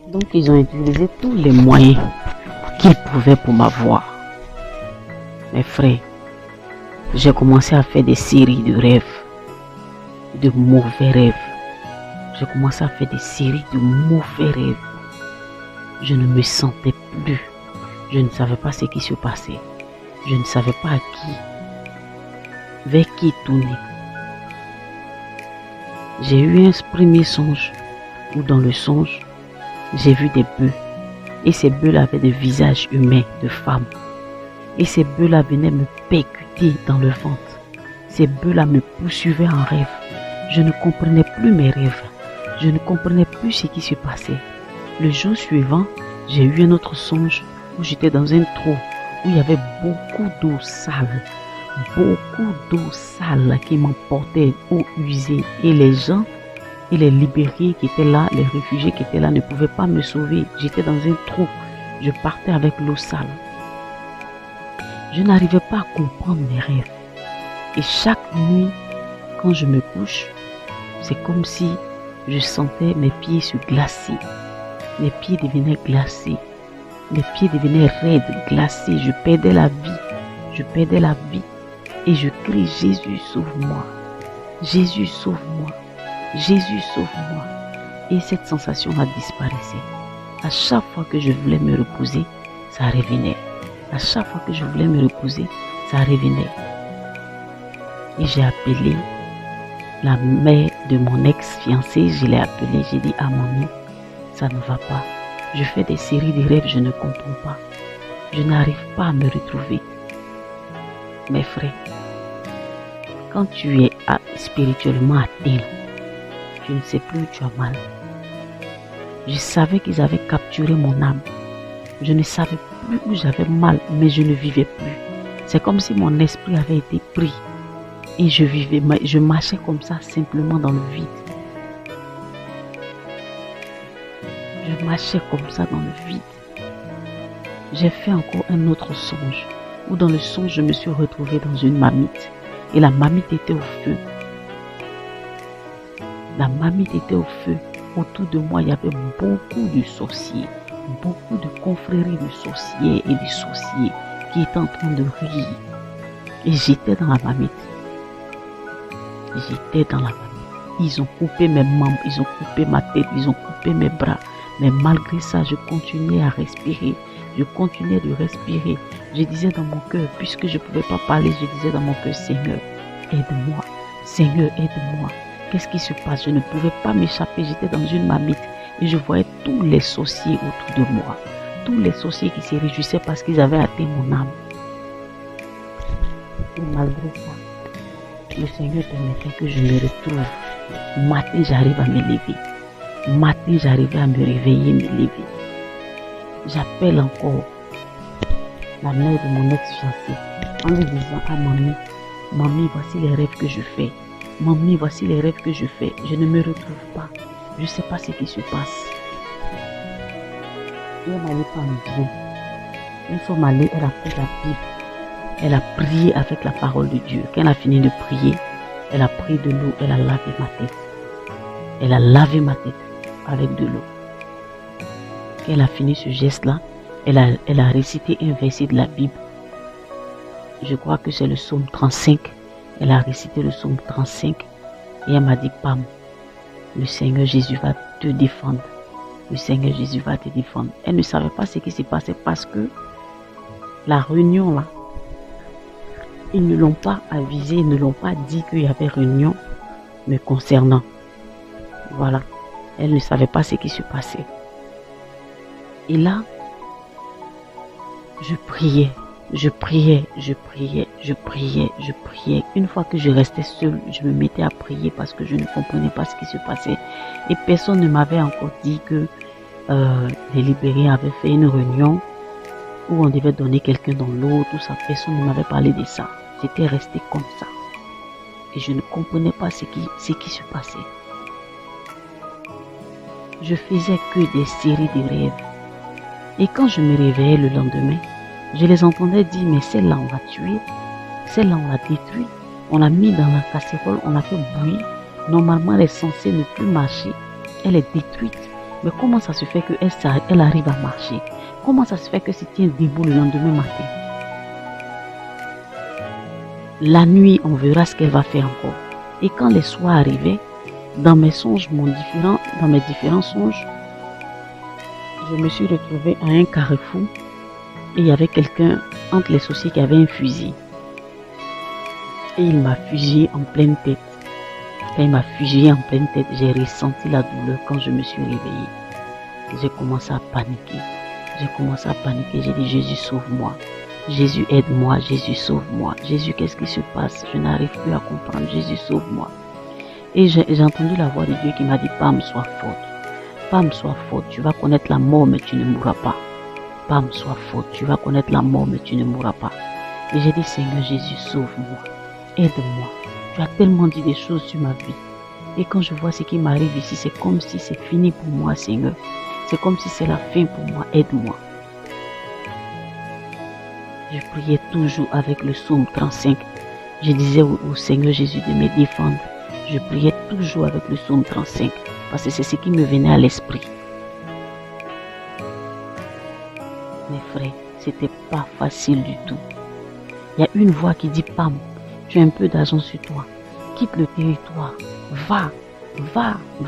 Donc ils ont utilisé tous les moyens qu'ils pouvaient pour m'avoir. Mes frères, j'ai commencé à faire des séries de rêves, de mauvais rêves. J'ai commencé à faire des séries de mauvais rêves. Je ne me sentais plus. Je ne savais pas ce qui se passait. Je ne savais pas à qui, vers qui tourner. J'ai eu un premier songe où dans le songe, j'ai vu des bœufs. Et ces bœufs-là avaient des visages humains de femmes. Et ces bœufs-là venaient me percuter dans le ventre. Ces bœufs-là me poursuivaient en rêve. Je ne comprenais plus mes rêves. Je ne comprenais plus ce qui se passait. Le jour suivant, j'ai eu un autre songe où j'étais dans un trou où il y avait beaucoup d'eau sale. Beaucoup d'eau sale qui m'emportait, eau usée. Et les gens et les libérés qui étaient là, les réfugiés qui étaient là ne pouvaient pas me sauver. J'étais dans un trou. Je partais avec l'eau sale. Je n'arrivais pas à comprendre mes rêves. Et chaque nuit, quand je me couche, c'est comme si je sentais mes pieds se glacer. Mes pieds devenaient glacés. Mes pieds devenaient raides, glacés. Je perdais la vie. Je perdais la vie. Et je crie, Jésus, sauve-moi. Jésus, sauve-moi. Jésus, sauve-moi. Et cette sensation-là disparaissait. À chaque fois que je voulais me reposer, ça revenait. À chaque fois que je voulais me reposer, ça revenait. Et j'ai appelé la mère de mon ex-fiancé. Je l'ai appelée, j'ai dit à mamie, ça ne va pas. Je fais des séries de rêves, je ne comprends pas. Je n'arrive pas à me retrouver. Mes frères, quand tu es spirituellement atteint, je ne sais plus où tu as mal. Je savais qu'ils avaient capturé mon âme. Je ne savais plus où j'avais mal, mais je ne vivais plus. C'est comme si mon esprit avait été pris. Et je marchais comme ça, simplement dans le vide. Je marchais comme ça dans le vide. J'ai fait encore un autre songe, où dans le songe, je me suis retrouvée dans une marmite. Et la marmite était au feu. La marmite était au feu. Autour de moi, il y avait beaucoup de sorciers. Beaucoup de confréries de sorciers et de sorciers qui étaient en train de rire. Et j'étais dans la marmite. J'étais dans la marmite. Ils ont coupé mes membres, ils ont coupé ma tête, ils ont coupé mes bras. Mais malgré ça, je continuais à respirer. Je continuais de respirer. Je disais dans mon cœur, puisque je ne pouvais pas parler, je disais dans mon cœur, Seigneur, aide-moi. Seigneur, aide-moi. Qu'est-ce qui se passe? Je ne pouvais pas m'échapper. J'étais dans une marmite et je voyais tous les sorciers autour de moi. Tous les sorciers qui se réjouissaient parce qu'ils avaient atteint mon âme. Et malgré ça, le Seigneur permettait que je me retrouve. Matin, j'arrive à me lever. Matin, j'arrivais à me réveiller, me lever. J'appelle encore la mère de mon ex-fiancé en lui disant à mamie, mamie, voici les rêves que je fais. Mamie, voici les rêves que je fais. Je ne me retrouve pas. Je ne sais pas ce qui se passe. Et elle n'allait pas bien. Nous sommes allés, elle a pris la Bible. Elle a prié avec la parole de Dieu. Quand elle a fini de prier, elle a pris de l'eau, elle a lavé ma tête. Elle a lavé ma tête avec de l'eau. Quand elle a fini ce geste-là, elle a récité un verset de la Bible. Je crois que c'est le psaume 35. Elle a récité le psaume 35 et elle m'a dit, Pam, le Seigneur Jésus va te défendre. Le Seigneur Jésus va te défendre. Elle ne savait pas ce qui s'est passé parce que la réunion là, ils ne l'ont pas avisé, ils ne l'ont pas dit qu'il y avait réunion me concernant. Voilà. Elle ne savait pas ce qui se passait. Et là, je priais. Je priais. Une fois que je restais seule, je me mettais à prier parce que je ne comprenais pas ce qui se passait. Et personne ne m'avait encore dit que les libérés avaient fait une réunion où on devait donner quelqu'un dans l'eau, tout ça. Personne ne m'avait parlé de ça. J'étais restée comme ça. Et je ne comprenais pas ce qui se passait. Je faisais que des séries de rêves. Et quand je me réveillais le lendemain, je les entendais dire, mais celle-là on l'a tuée, celle-là on l'a détruite, on l'a mis dans la casserole, on l'a fait bouillir. Normalement elle est censée ne plus marcher, elle est détruite. Mais comment ça se fait qu'elle arrive à marcher? Comment ça se fait qu'elle se tient debout le lendemain matin? La nuit, on verra ce qu'elle va faire encore. Et quand les soirs arrivaient, dans mes songes, dans mes différents songes, je me suis retrouvée à un carrefour et il y avait quelqu'un entre les sorciers qui avait un fusil. Et il m'a fusillé en pleine tête. Quand il m'a fusillé en pleine tête, j'ai ressenti la douleur quand je me suis réveillée. J'ai commencé à paniquer. J'ai dit, Jésus, sauve-moi. Jésus, aide-moi. Jésus, sauve-moi. Jésus, qu'est-ce qui se passe? Je n'arrive plus à comprendre. Jésus, sauve-moi. Et j'ai entendu la voix de Dieu qui m'a dit, Pam, sois forte. Pam, sois forte. Tu vas connaître la mort, mais tu ne mourras pas. Pam, sois forte. Tu vas connaître la mort, mais tu ne mourras pas. Et j'ai dit, Seigneur Jésus, sauve-moi. Aide-moi. Tu as tellement dit des choses sur ma vie. Et quand je vois ce qui m'arrive ici, c'est comme si c'est fini pour moi, Seigneur. C'est comme si c'est la fin pour moi. Aide-moi. Je priais toujours avec le psaume 35. Je disais au Seigneur Jésus de me défendre. Je priais toujours avec le psaume 35. Parce que c'est ce qui me venait à l'esprit. Mes frères, c'était pas facile du tout. Il y a une voix qui dit, Pam, tu as un peu d'argent sur toi. Quitte le territoire. Va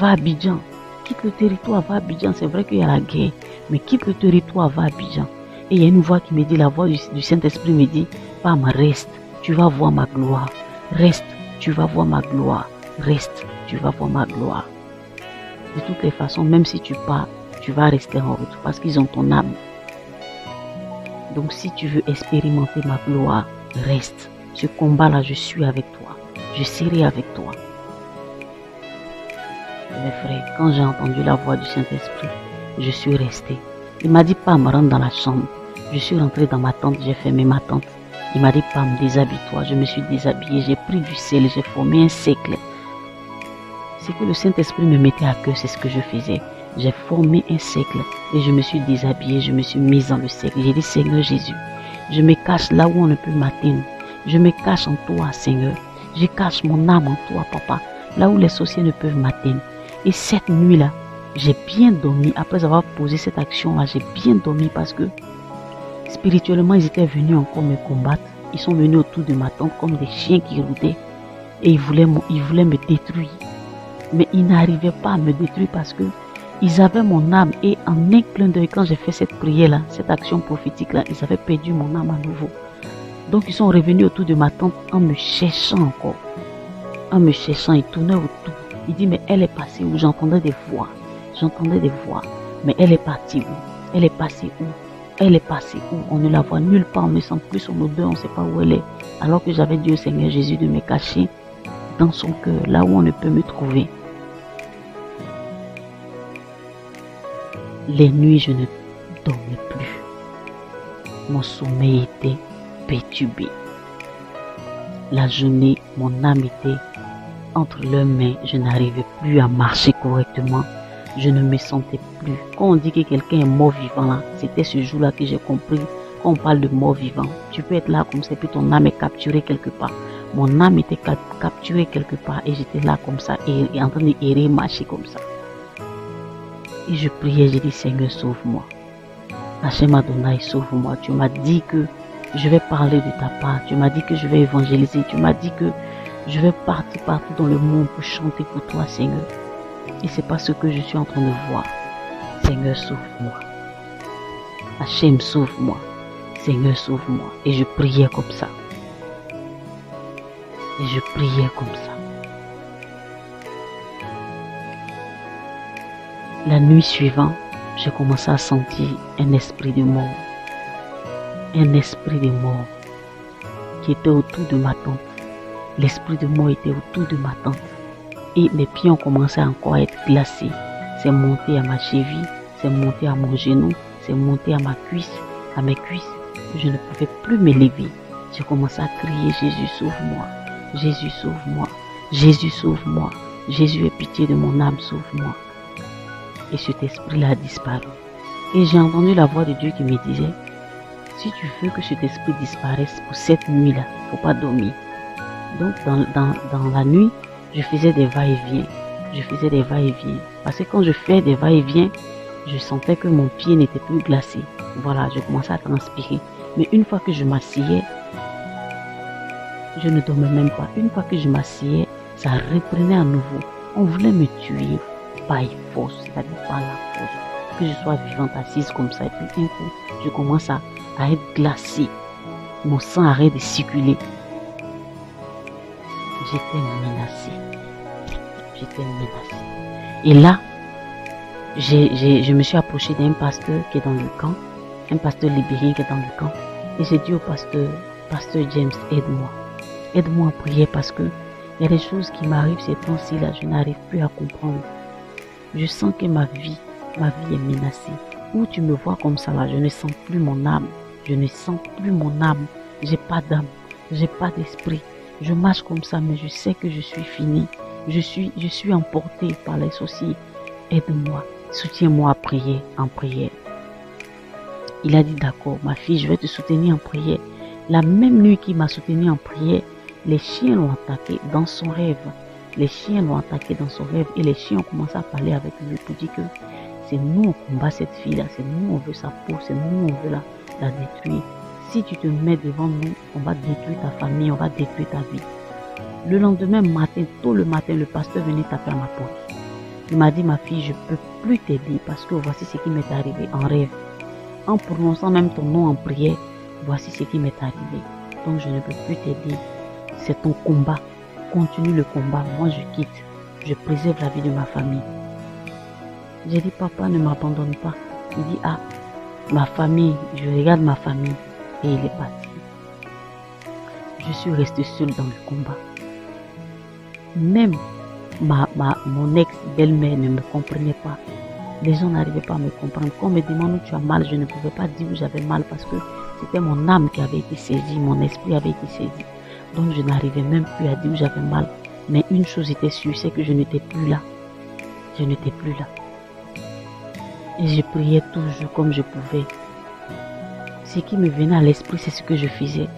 à Abidjan. Quitte le territoire, va à Abidjan. C'est vrai qu'il y a la guerre. Mais quitte le territoire, va à Abidjan. Et il y a une voix qui me dit, la voix du Saint-Esprit me dit, Pam, reste. Tu vas voir ma gloire. Reste. Tu vas voir ma gloire. Reste. Tu vas voir ma gloire. De toutes les façons, même si tu pars, tu vas rester en route parce qu'ils ont ton âme. Donc si tu veux expérimenter ma gloire, reste. Ce combat-là, je suis avec toi. Je serai avec toi. Mes frères, quand j'ai entendu la voix du Saint-Esprit, je suis resté. Il m'a dit, Pam, rentre dans la chambre. Je suis rentré dans ma tente, j'ai fermé ma tente. Il m'a dit, Pam, déshabille-toi. Je me suis déshabillé, j'ai pris du sel, j'ai formé un cercle. Ce que le Saint-Esprit me mettait à cœur, c'est ce que je faisais. J'ai formé un cercle et je me suis déshabillé, je me suis mise dans le cercle. J'ai dit, Seigneur Jésus, je me cache là où on ne peut m'atteindre. Je me cache en toi, Seigneur. Je cache mon âme en toi, Papa, là où les sorciers ne peuvent m'atteindre. Et cette nuit-là, j'ai bien dormi. Après avoir posé cette action-là, j'ai bien dormi parce que spirituellement, ils étaient venus encore me combattre. Ils sont venus autour de ma tente comme des chiens qui rôdaient. Et ils voulaient me détruire. Mais ils n'arrivaient pas à me détruire parce que ils avaient mon âme. Et en un clin d'œil, quand j'ai fait cette prière-là, cette action prophétique-là, ils avaient perdu mon âme à nouveau. Donc ils sont revenus autour de ma tente en me cherchant encore. En me cherchant, ils tournaient autour. Il dit, mais elle est passée où? J'entendais des voix. Mais elle est partie où? Elle est passée où? Elle est passée où? On ne la voit nulle part, on ne sent plus son odeur, on ne sait pas où elle est. Alors que j'avais dit au Seigneur Jésus de me cacher dans son cœur, là où on ne peut me trouver. Les nuits, je ne dormais plus. Mon sommeil était perturbé. La journée, mon âme était entre leurs mains. Je n'arrivais plus à marcher correctement. Je ne me sentais plus. Quand on dit que quelqu'un est mort vivant, là, c'était ce jour-là que j'ai compris. Quand on parle de mort vivant, tu peux être là comme ça, puis ton âme est capturée quelque part. Mon âme était capturée quelque part et j'étais là comme ça, et en train d'errer, marcher comme ça. Et je priais, j'ai dit, Seigneur, sauve-moi. Hachem Adonai, sauve-moi. Tu m'as dit que je vais parler de ta part. Tu m'as dit que je vais évangéliser. Tu m'as dit que je vais partir partout dans le monde pour chanter pour toi, Seigneur. Et c'est pas ce que je suis en train de voir. Seigneur, sauve-moi. Hachem, sauve-moi. Seigneur, sauve-moi. Et je priais comme ça. Et je priais comme ça. La nuit suivante, j'ai commencé à sentir un esprit de mort. Un esprit de mort qui était autour de ma tente. L'esprit de mort était autour de ma tente. Et mes pieds ont commencé encore à être glacés. C'est monté à ma cheville, c'est monté à mon genou, c'est monté à ma cuisse, à mes cuisses. Je ne pouvais plus me lever. J'ai commencé à crier, Jésus, sauve-moi. Jésus, sauve-moi. Jésus, sauve-moi. Jésus, aie pitié de mon âme, sauve-moi. Et cet esprit-là a disparu. Et j'ai entendu la voix de Dieu qui me disait, si tu veux que cet esprit disparaisse pour cette nuit-là, il ne faut pas dormir. Donc dans la nuit, je faisais des va-et-vient. Parce que quand je fais des va-et-vient, je sentais que mon pied n'était plus glacé. Voilà, je commençais à transpirer. Mais une fois que je m'asseyais, je ne dormais même pas. Une fois que je m'asseyais, ça reprenait à nouveau. On voulait me tuer par force, c'est-à-dire par la force. Que je sois vivante assise comme ça. Et puis un coup, je commence à être glacée. Mon sang arrête de circuler. J'étais menacée. J'étais menacée. Et là, je me suis approchée d'un pasteur qui est dans le camp. Un pasteur libérien qui est dans le camp. Et j'ai dit au pasteur James, aide-moi. Aide-moi à prier parce que il y a des choses qui m'arrivent ces temps-ci là, je n'arrive plus à comprendre. Je sens que ma vie est menacée. Où tu me vois comme ça là, je ne sens plus mon âme. Je ne sens plus mon âme. J'ai pas d'âme. J'ai pas d'esprit. Je marche comme ça, mais je sais que je suis finie. Je suis emportée par les sorciers. Aide-moi. Soutiens-moi à prier en prière. Il a dit d'accord, ma fille, je vais te soutenir en prière. La même nuit qu'il m'a soutenu en prière, les chiens l'ont attaqué dans son rêve. Les chiens l'ont attaqué dans son rêve et les chiens ont commencé à parler avec lui pour dire que c'est nous on combat cette fille-là, c'est nous on veut sa peau, c'est nous on veut la détruire. Si tu te mets devant nous, on va détruire ta famille, on va détruire ta vie. Le lendemain matin, tôt le matin, le pasteur venait taper à ma porte. Il m'a dit, ma fille, je ne peux plus t'aider parce que voici ce qui m'est arrivé en rêve. En prononçant même ton nom en prière, voici ce qui m'est arrivé. Donc je ne peux plus t'aider. C'est ton combat. Continue le combat. Moi je quitte. Je préserve la vie de ma famille. J'ai dit, papa, ne m'abandonne pas. Il dit, ah, ma famille, je regarde ma famille. Et il est parti. Je suis restée seule dans le combat. Même mon ex-belle-mère ne me comprenait pas. Les gens n'arrivaient pas à me comprendre. Quand on me demande où tu as mal, je ne pouvais pas dire où j'avais mal parce que c'était mon âme qui avait été saisie, mon esprit avait été saisi. Donc je n'arrivais même plus à dire où j'avais mal. Mais une chose était sûre, c'est que je n'étais plus là. Je n'étais plus là. Et je priais toujours comme je pouvais. Ce qui me venait à l'esprit, c'est ce que je faisais.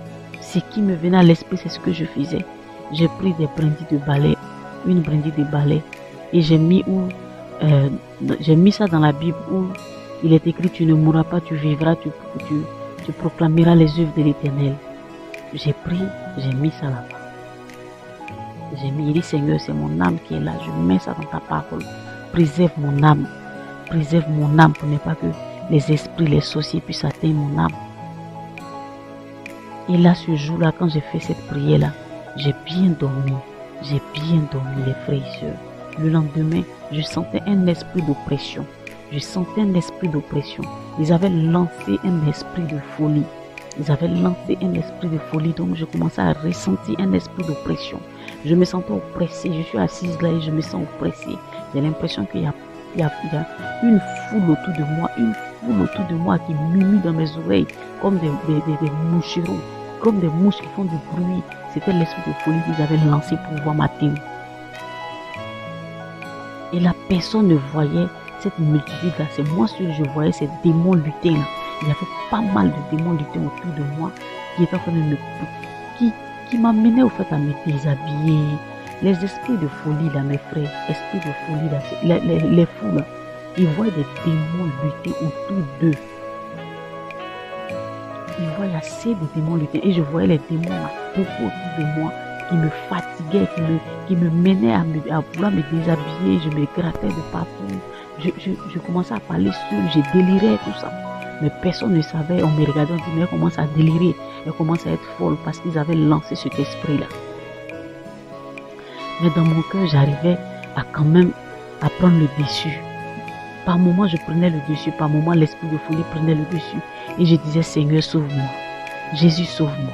Ce qui me venait à l'esprit, c'est ce que je faisais. J'ai pris des brindilles de balai, une brindille de balai, et j'ai mis ça dans la Bible où il est écrit, tu ne mourras pas, tu vivras, tu proclameras les œuvres de l'Éternel. J'ai pris, j'ai mis ça là-bas. Il dit, Seigneur, c'est mon âme qui est là, je mets ça dans ta parole. Préserve mon âme pour ne pas que les esprits, les sorciers puissent atteindre mon âme. Et là, ce jour-là, quand j'ai fait cette prière-là, j'ai bien dormi, les frères et sœurs. Le lendemain, je sentais un esprit d'oppression. Ils avaient lancé un esprit de folie. Donc je commençais à ressentir un esprit d'oppression. Je me sentais oppressée. Je suis assise là et je me sens oppressée. J'ai l'impression qu'il y a une foule autour de moi qui murmure dans mes oreilles comme des moucherons, comme des mouches qui font du bruit. C'était l'esprit de folie qu'ils avaient lancé pour pouvoir m'atteindre. Et la personne ne voyait cette multitude là, c'est moi seul je voyais ces démons lutter là. Il y avait pas mal de démons lutter autour de moi qui étaient en train de me qui m'amenaient au fait à me déshabiller. Les esprits de folie là, mes frères, esprits de folie là, les fous là, ils voyaient des démons lutter autour d'eux. Ils voyaient assez de démons lutter et je voyais les démons là, beaucoup autour de moi qui me fatiguaient, qui me menaient à vouloir me déshabiller. Je me grattais de partout. Je commençais à parler seul, je délirais tout ça. Mais personne ne savait, on me regardait, on dit mais elle commence à délirer, elle commence à être folle parce qu'ils avaient lancé cet esprit-là. Mais dans mon cœur, j'arrivais à quand même à prendre le dessus. Par moments, je prenais le dessus, par moments, l'esprit de folie prenait le dessus. Et je disais, Seigneur, sauve-moi. Jésus, sauve-moi.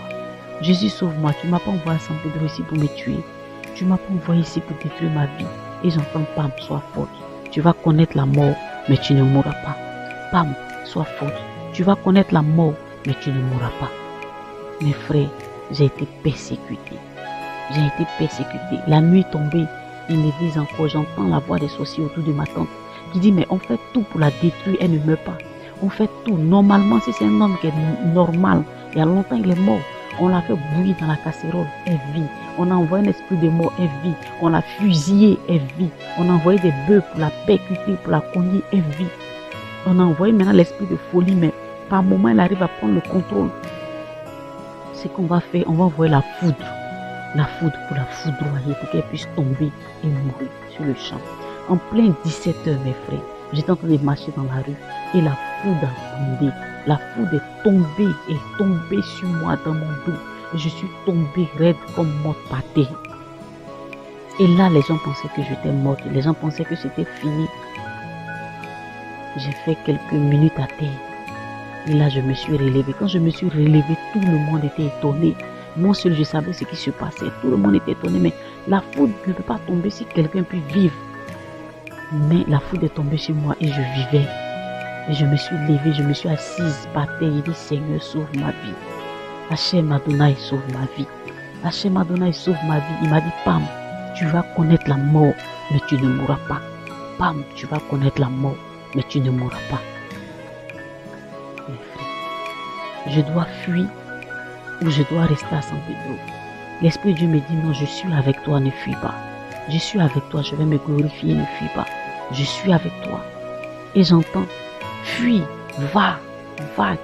Jésus, sauve-moi. Tu ne m'as pas envoyé à San Pedro ici pour me tuer. Tu ne m'as pas envoyé ici pour détruire ma vie. Et j'entends, Pam, sois forte. Tu vas connaître la mort, mais tu ne mourras pas. Pam, sois forte. Tu vas connaître la mort, mais tu ne mourras pas. Mes frères, j'ai été persécuté. La nuit tombée, ils me disent encore, j'entends la voix des sorciers autour de ma tante qui dit, mais on fait tout pour la détruire, elle ne meurt pas. On fait tout. Normalement, si c'est un homme qui est normal, il y a longtemps il est mort. On l'a fait bouillir dans la casserole, elle vit. On a envoyé un esprit de mort, elle vit. On l'a fusillé, elle vit. On a envoyé des bœufs pour la percuter, pour la cogner, elle vit. On a envoyé maintenant l'esprit de folie, mais par moment, elle arrive à prendre le contrôle. Ce qu'on va faire, on va envoyer la foudre pour la foudroyer, pour qu'elle puisse tomber et mourir sur le champ. En plein 17h, mes frères, j'étais en train de marcher dans la rue et la foudre a tombé. La foudre est tombée sur moi dans mon dos. Et je suis tombée raide comme morte par terre. Et là, les gens pensaient que j'étais morte. Les gens pensaient que c'était fini. J'ai fait quelques minutes à terre. Et là, je me suis relevée. Quand je me suis relevée, tout le monde était étonné. Moi seul, je savais ce qui se passait. Tout le monde était étonné. Mais la foudre ne peut pas tomber si quelqu'un peut vivre. Mais la foudre est tombée sur moi et je vivais. Et je me suis levée, je me suis assise par terre. J'ai dit, Seigneur, sauve ma vie. Hachem Adonai, sauve ma vie. Hachem Adonai, sauve ma vie. Il m'a dit, Pam, tu vas connaître la mort, mais tu ne mourras pas. Pam, tu vas connaître la mort, mais tu ne mourras pas. Mes frères, je dois fuir ou je dois rester à San Pedro. L'Esprit de Dieu me dit, non, je suis avec toi, ne fuis pas. Je suis avec toi, je vais me glorifier, ne fuis pas. Je suis avec toi. Et j'entends, fuis, va,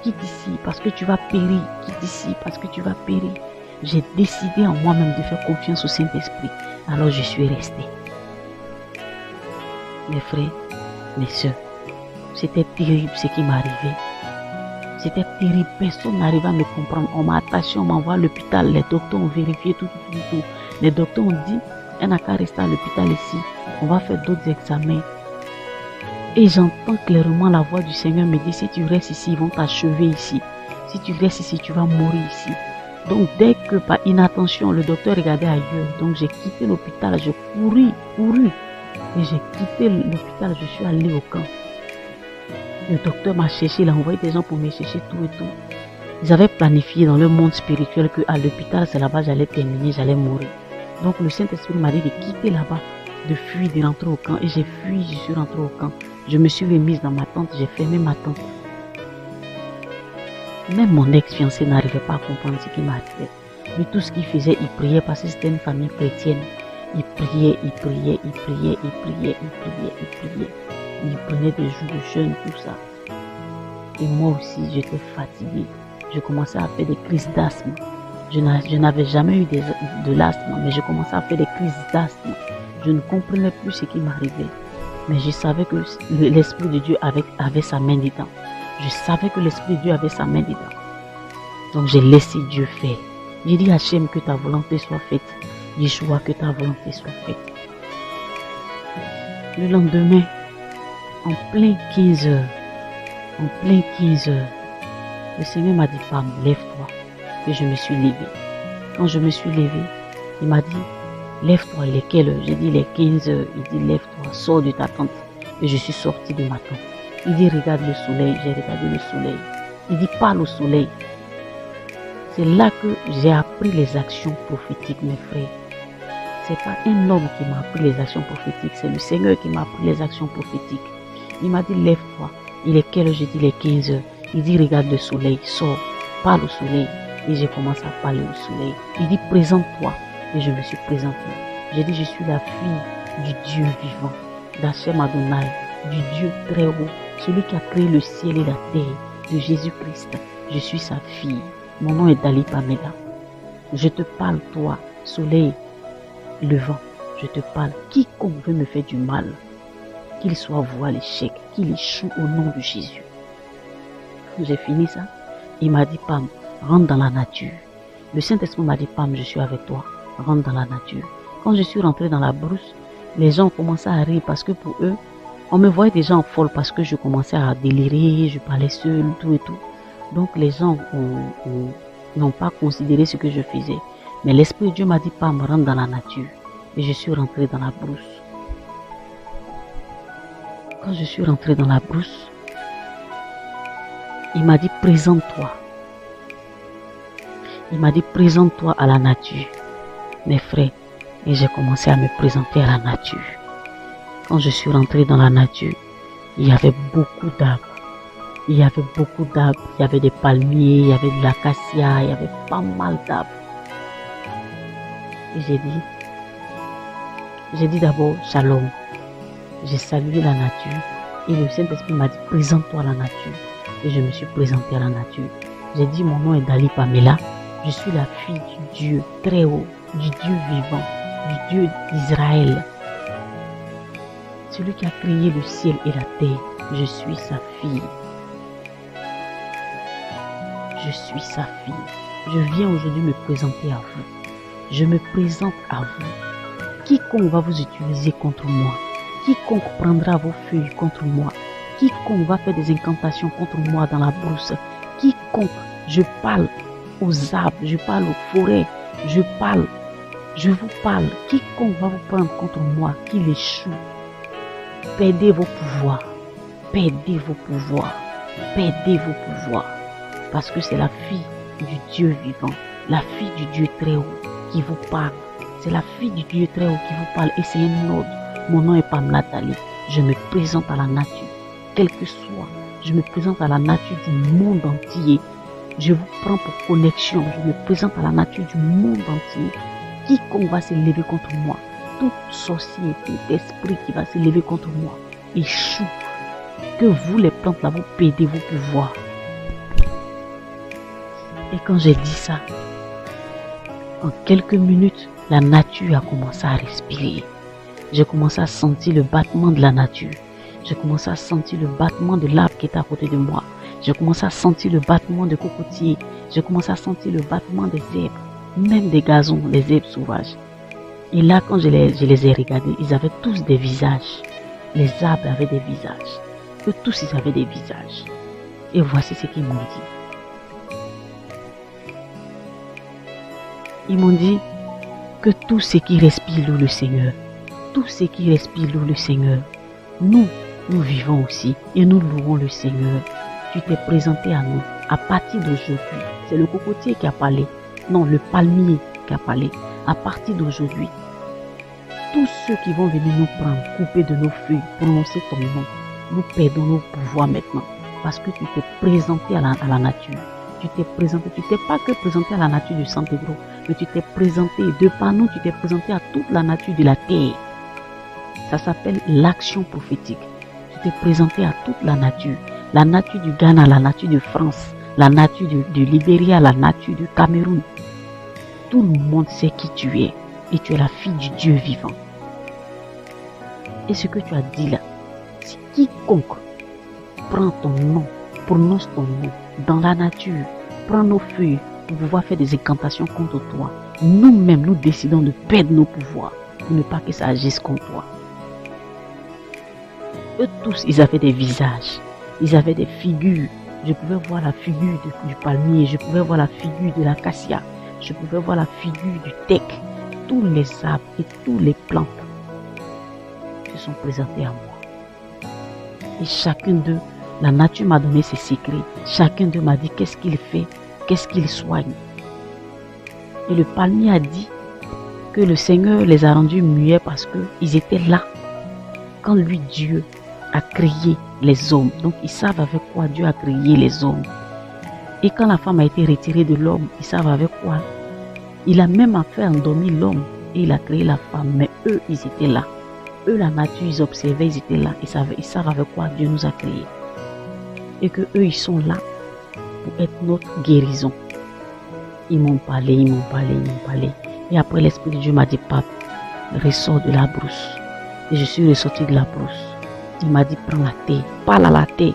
quitte ici parce que tu vas périr. Quitte ici parce que tu vas périr. J'ai décidé en moi-même de faire confiance au Saint-Esprit. Alors je suis resté. Mes frères, mes soeurs, c'était terrible ce qui m'arrivait. C'était terrible. Personne n'arrivait à me comprendre. On m'a attaché, on m'envoie à l'hôpital. Les docteurs ont vérifié tout. Les docteurs ont dit, elle n'a qu'à rester à l'hôpital ici. On va faire d'autres examens. Et j'entends clairement la voix du Seigneur me dire, si tu restes ici, ils vont t'achever ici. Si tu restes ici, tu vas mourir ici. Donc dès que par inattention, le docteur regardait ailleurs. Donc j'ai quitté l'hôpital, j'ai couru. Et j'ai quitté l'hôpital, je suis allé au camp. Le docteur m'a cherché, il a envoyé des gens pour me chercher tout et tout. Ils avaient planifié dans le monde spirituel qu'à l'hôpital, c'est là-bas j'allais terminer, j'allais mourir. Donc le Saint-Esprit m'a dit de quitter là-bas, de fuir, de rentrer au camp. Et j'ai fui, je suis rentré au camp. Je me suis remise dans ma tente, j'ai fermé ma tente. Même mon ex-fiancé n'arrivait pas à comprendre ce qui m'arrivait. Mais tout ce qu'il faisait, il priait parce que c'était une famille chrétienne. Il priait. Il prenait des jours de jeûne, tout ça. Et moi aussi, j'étais fatiguée. Je commençais à faire des crises d'asthme. Je n'avais jamais eu de l'asthme, mais je commençais à faire des crises d'asthme. Je ne comprenais plus ce qui m'arrivait. Mais je savais que l'Esprit de Dieu avait sa main dedans. Je savais que l'Esprit de Dieu avait sa main dedans. Donc j'ai laissé Dieu faire. J'ai dit à Hachem, que ta volonté soit faite. Yeshua, que ta volonté soit faite. Le lendemain, en plein 15 heures, le Seigneur m'a dit, Pam, lève-toi. Et je me suis levée. Quand je me suis levée, il m'a dit, lève-toi, il est quelle heure? J'ai dit, il est 15 heures. Il dit, lève-toi, sors de ta tente. Et je suis sortie de ma tente. Il dit, regarde le soleil. J'ai regardé le soleil. Il dit, parle au soleil. C'est là que j'ai appris les actions prophétiques, mes frères. C'est pas un homme qui m'a appris les actions prophétiques, c'est le Seigneur qui m'a appris les actions prophétiques. Il m'a dit, lève-toi. Il est quelle heure? J'ai dit, il est 15 heures. Il dit, regarde le soleil, sors, parle au soleil. Et j'ai commencé à parler au soleil. Il dit, présente-toi. Et je me suis présentée. J'ai dit, je suis la fille du Dieu vivant, d'Hachem Adonai, du Dieu très haut, celui qui a créé le ciel et la terre, de Jésus-Christ. Je suis sa fille. Mon nom est Dali Pamela. Je te parle, toi, soleil, levant. Je te parle. Quiconque veut me faire du mal, qu'il soit voué à l'échec, qu'il échoue au nom de Jésus. Quand j'ai fini ça, il m'a dit, Pam, rentre dans la nature. Le Saint-Esprit m'a dit, Pam, je suis avec toi. Rentre dans la nature. Quand je suis rentrée dans la brousse, les gens ont commencé à rire parce que pour eux, on me voyait déjà en folle parce que je commençais à délirer, je parlais seule, tout et tout. Donc les gens n'ont pas considéré ce que je faisais. Mais l'Esprit de Dieu m'a dit, Pam, rentre dans la nature. Et je suis rentrée dans la brousse. Quand je suis rentrée dans la brousse, il m'a dit, présente-toi. Il m'a dit, présente-toi à la nature. Mes frères, et j'ai commencé à me présenter à la nature. Quand je suis rentrée dans la nature, il y avait beaucoup d'arbres. Il y avait beaucoup d'arbres, il y avait des palmiers, il y avait de l'acacia, il y avait pas mal d'arbres. Et j'ai dit d'abord shalom. J'ai salué la nature et le Saint-Esprit m'a dit présente-toi à la nature. Et je me suis présentée à la nature. J'ai dit mon nom est Dali Pamela. Je suis la fille du Dieu très haut, du Dieu vivant, du Dieu d'Israël. Celui qui a créé le ciel et la terre. Je suis sa fille. Je suis sa fille. Je viens aujourd'hui me présenter à vous. Je me présente à vous. Quiconque va vous utiliser contre moi, quiconque prendra vos feuilles contre moi, quiconque va faire des incantations contre moi dans la brousse, quiconque, je parle aux arbres, je parle aux forêts, je vous parle, quiconque va vous prendre contre moi, qu'il échoue. Perdez vos pouvoirs, perdez vos pouvoirs, perdez vos pouvoirs. Parce que c'est la fille du Dieu vivant, la fille du Dieu très haut qui vous parle. C'est la fille du Dieu très haut qui vous parle et c'est un ordre. Mon nom est Pamela Dali. Je me présente à la nature, quel que soit. Je me présente à la nature du monde entier. Je vous prends pour connexion. Je me présente à la nature du monde entier. Quiconque va se lever contre moi, tout sorcier, tout esprit qui va se lever contre moi, échoue. Que vous les plantes là, vous perdez vos pouvoirs. Et quand j'ai dit ça, en quelques minutes, la nature a commencé à respirer. J'ai commencé à sentir le battement de la nature. J'ai commencé à sentir le battement de l'arbre qui était à côté de moi. J'ai commencé à sentir le battement des cocotiers. J'ai commencé à sentir le battement des herbes, même des gazons, des herbes sauvages. Et là, quand je les ai regardés, ils avaient tous des visages. Les arbres avaient des visages. Eux tous, ils avaient des visages. Et voici ce qu'ils m'ont dit. Ils m'ont dit que tout ce qui respire loue le Seigneur. Tout ce qui respire loue le Seigneur. Nous vivons aussi et nous louons le Seigneur. Tu t'es présenté à nous. À partir d'aujourd'hui, c'est le cocotier qui a parlé. Non, le palmier qui a parlé. À partir d'aujourd'hui, tous ceux qui vont venir nous prendre, couper de nos feuilles, prononcer ton nom, nous perdons nos pouvoirs maintenant. Parce que tu t'es présenté à la nature. Tu t'es présenté, tu t'es pas que présenté à la nature du Saint-Pedro, mais tu t'es présenté, de par nous, tu t'es présenté à toute la nature de la terre. Ça s'appelle l'action prophétique. Tu t'es présenté à toute la nature du Ghana, la nature de France, la nature de Libéria, la nature du Cameroun. Tout le monde sait qui tu es et tu es la fille du Dieu vivant. Et ce que tu as dit là, si quiconque prend ton nom, prononce ton nom dans la nature, prend nos feuilles pour pouvoir faire des incantations contre toi, nous-mêmes nous décidons de perdre nos pouvoirs pour ne pas que ça agisse contre toi. Eux tous, ils avaient des visages, ils avaient des figures. Je pouvais voir la figure du palmier, je pouvais voir la figure de l'acacia, je pouvais voir la figure du teck. Tous les arbres et toutes les plantes se sont présentés à moi. Et chacun d'eux, la nature m'a donné ses secrets. Chacun d'eux m'a dit qu'est-ce qu'il fait, qu'est-ce qu'il soigne. Et le palmier a dit que le Seigneur les a rendus muets parce qu'ils étaient là quand lui, Dieu, a créé les hommes. Donc ils savent avec quoi Dieu a créé les hommes. Et quand la femme a été retirée de l'homme, ils savent avec quoi. Il a même fait endormir l'homme et il a créé la femme. Mais eux, ils étaient là. Eux, la nature, ils observaient, ils étaient là. Ils savent avec quoi Dieu nous a créés. Et que eux, ils sont là pour être notre guérison. Ils m'ont parlé, ils m'ont parlé, ils m'ont parlé. Et après, l'Esprit de Dieu m'a dit, Pape, ressors de la brousse. Et je suis ressorti de la brousse. Il m'a dit, prends la terre, parle à la terre.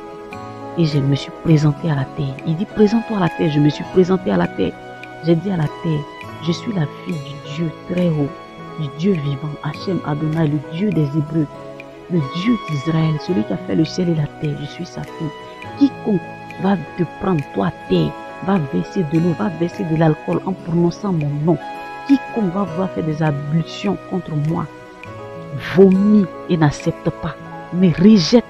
Et je me suis présenté à la terre. Il dit, présente-toi à la terre. Je me suis présenté à la terre. J'ai dit à la terre, je suis la fille du Dieu très haut, du Dieu vivant, Hachem Adonai, le Dieu des Hébreux, le Dieu d'Israël, celui qui a fait le ciel et la terre. Je suis sa fille. Quiconque va te prendre, toi, terre, va verser de l'eau, va verser de l'alcool en prononçant mon nom. Quiconque va vouloir faire des ablutions contre moi, vomit et n'accepte pas. Mais rejette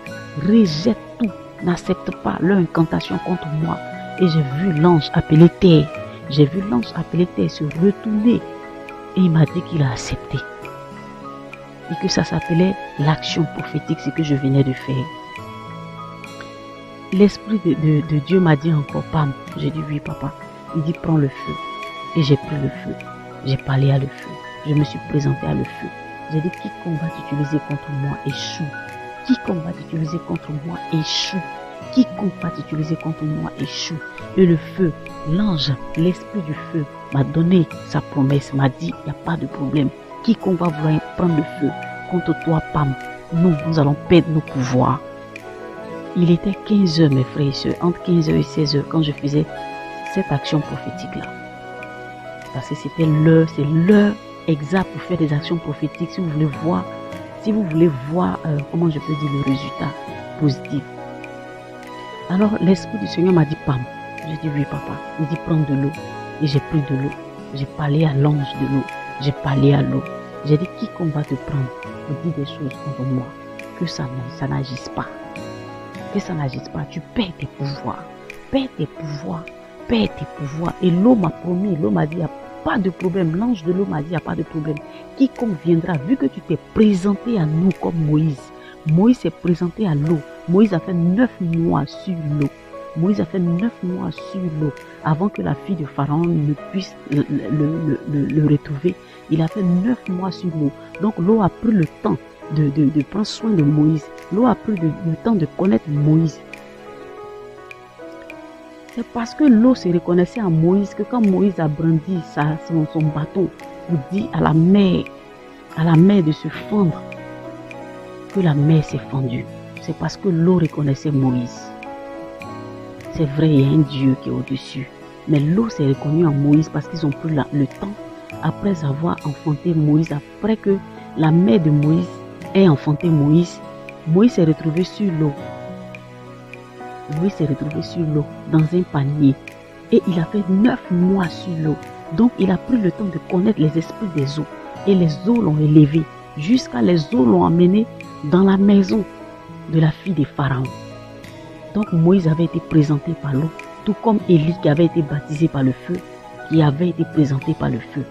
tout, n'accepte pas leur incantation contre moi. Et j'ai vu l'ange appelé terre. J'ai vu l'ange appelé terre se retourner. Et il m'a dit qu'il a accepté. Et que ça s'appelait l'action prophétique, ce que je venais de faire. l'esprit de Dieu m'a dit encore, Pam. J'ai dit oui, papa. Il dit, prends le feu. Et j'ai pris le feu. J'ai parlé à le feu. Je me suis présenté à le feu. J'ai dit, quiconque va t'utiliser contre moi échoue. Quiconque va t'utiliser contre moi échoue. Quiconque va t'utiliser contre moi échoue. Et le feu, l'ange, l'esprit du feu m'a donné sa promesse, m'a dit, il n'y a pas de problème. Quiconque va vouloir prendre le feu contre toi, Pam, nous allons perdre nos pouvoirs. Il était 15 heures, mes frères et sœurs, entre 15 heures et 16 heures, quand je faisais cette action prophétique-là. Parce que c'était l'heure, c'est l'heure exacte pour faire des actions prophétiques. Si vous voulez voir, comment je peux dire, le résultat positif. Alors, l'Esprit du Seigneur m'a dit, Pam. J'ai dit, oui, papa. Il dit, prends de l'eau. Et j'ai pris de l'eau. J'ai parlé à l'ange de l'eau. J'ai parlé à l'eau. J'ai dit, quiconque va te prendre pour dire des choses contre moi, que ça n'agisse pas. Que ça n'agisse pas. Tu perds tes pouvoirs. Perds tes pouvoirs. Perds tes pouvoirs. Et l'eau m'a promis, l'eau m'a dit, il n'y a pas de problème. L'ange de l'eau m'a dit, il n'y a pas de problème. Quiconque viendra, vu que tu t'es présenté à nous comme Moïse. Moïse s'est présenté à l'eau. Moïse a fait 9 mois sur l'eau. Moïse a fait 9 mois sur l'eau avant que la fille de Pharaon ne puisse le retrouver. Il a fait 9 mois sur l'eau. Donc l'eau a pris le temps de prendre soin de Moïse. L'eau a pris le temps de connaître Moïse. C'est parce que l'eau se reconnaissait à Moïse que quand Moïse a brandi son bâton pour dire à la mer de se fendre, que la mer s'est fendue. C'est parce que l'eau reconnaissait Moïse. C'est vrai, il y a un Dieu qui est au-dessus. Mais l'eau s'est reconnue en Moïse parce qu'ils ont pris le temps, après avoir enfanté Moïse, après que la mère de Moïse ait enfanté Moïse, Moïse s'est retrouvé sur l'eau. Moïse s'est retrouvé sur l'eau, dans un panier. Et il a fait 9 mois sur l'eau. Donc il a pris le temps de connaître les esprits des eaux. Et les eaux l'ont élevé, jusqu'à les eaux l'ont amené dans la maison de la fille des pharaons. Donc Moïse avait été présenté par l'eau, tout comme Élie qui avait été baptisé par le feu, qui avait été présenté par le feu.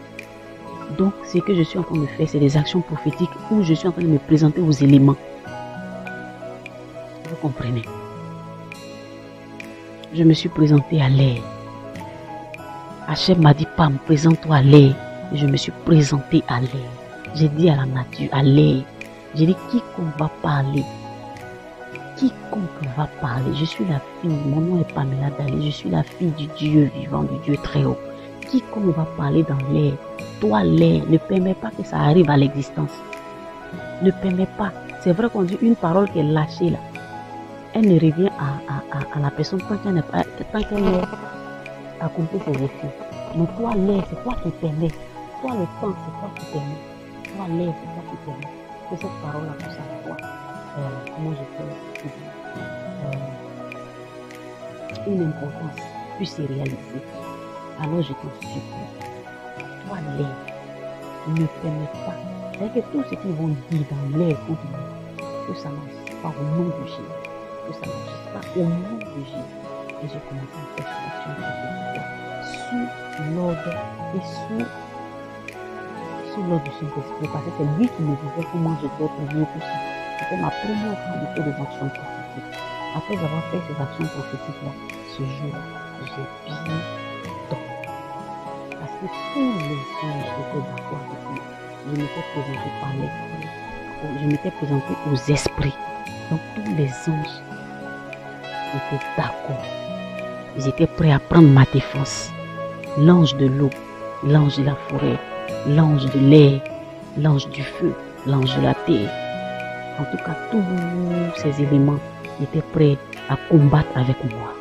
Donc ce que je suis en train de faire, c'est des actions prophétiques où je suis en train de me présenter aux éléments. Vous comprenez? Je me suis présenté à l'air. Hachem m'a dit, Pam, présente-toi à l'air. Et je me suis présenté à l'air. J'ai dit à la nature, à l'air. J'ai dit, quiconque va parler, quiconque va parler, je suis la fille, mon nom est Pamela Dali, je suis la fille du Dieu vivant, du Dieu très haut. Quiconque va parler dans l'air, toi l'air, ne permets pas que ça arrive à l'existence. Ne permets pas. C'est vrai qu'on dit une parole qui est lâchée là. Elle ne revient à la personne tant qu'elle est accomplie ses effets. Mais toi l'air, c'est toi qui permets. Toi le temps, c'est toi qui permets. Toi l'air, c'est toi qui permets. Que cette parole-là puisse avoir, comment je peux une importance puisse se réaliser. Alors je t'en supplie, toi l'air, ne permets pas. C'est-à-dire que tout ce qu'ils vont dire dans l'air contre nous, que ça n'agisse pas au nom de Jésus. Que ça n'agisse pas au nom de Jésus. Et j'ai commencé à faire cette action sous l'ordre et sous l'ordre du Saint-Esprit. Parce que c'est lui qui me disait comment je dois prier tout ça. C'était ma première fois de faire des actions prophétiques. Après avoir fait ces actions prophétiques-là, ce jour, j'ai bien dormi. Parce que tous les anges étaient d'accord avec moi. Je m'étais présenté par l'esprit. Je m'étais présenté aux esprits. Donc tous les anges étaient d'accord. Ils étaient prêts à prendre ma défense. L'ange de l'eau, l'ange de la forêt, l'ange de l'air, l'ange du feu, l'ange de la terre. En tout cas, tous ces éléments étaient prêts à combattre avec moi.